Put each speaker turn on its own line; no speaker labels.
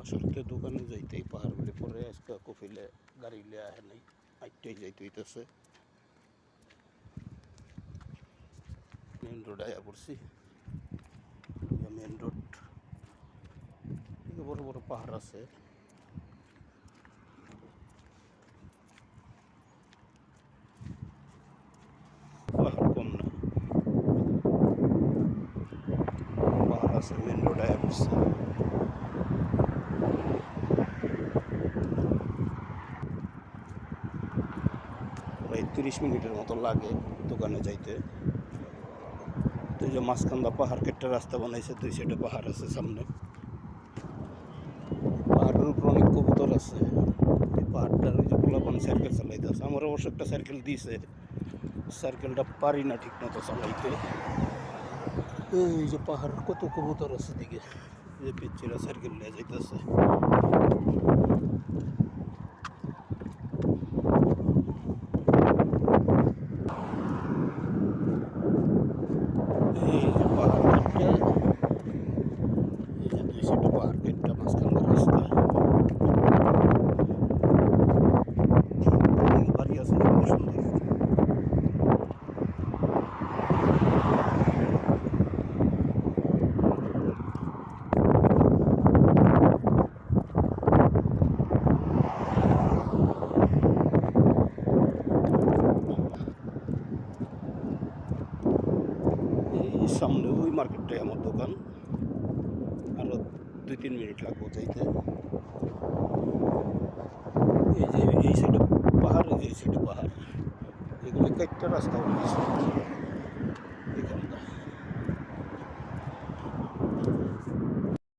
সত্যি দোকানে যাইতেই পাহাড় বলে পরে আজকে কফিলে গাড়ি লিয়ে আহে নাই আইটাই যাইতে হইতেছে। মেন রোড আয়া পড়ছি, মেন রোড বড় বড় পাহাড় আছে। পাহাড় কম না, পাহাড় আছে, মেন রোড আয়া পড়ছে। প্রায় 30 মিনিটের মতো লাগে দোকানে যাইতে। তো এই যে মাঝখানটা পাহাড় কেটে রাস্তা বানাইছে, 2 সাইডে পাহাড় আছে সামনে। পাহাড়ের উপর অনেক কবুতর আছে। এই পাহাড়টার ওই যে পোলাপান সাইকেল চালাইতে আছে, আমার অবশ্য একটা সাইকেল দিয়েছে, সাইকেলটা পারি না ঠিক মতো চালাইতে। এই যে পাহাড় কত কবুতর আছে দিকে, যে পিচ্ছিরা সাইকেল নিয়ে যাইতেছে। এই যে পাহাড় কেটে, এই যে 2 সাইডে পাহাড় কেটে মাঝখানের রাস্তা। বাড়ি আছে সুন্দর সুন্দর। এই সামনে ওই মার্কেটটাই আমার দোকান, আরও 2-3 মিনিট লাগবে যাইতে। এই যে এই সাইডে পাহাড়, এই সাইডে পাহাড়, এগুলি কয়েকটা রাস্তা বানিয়েছে।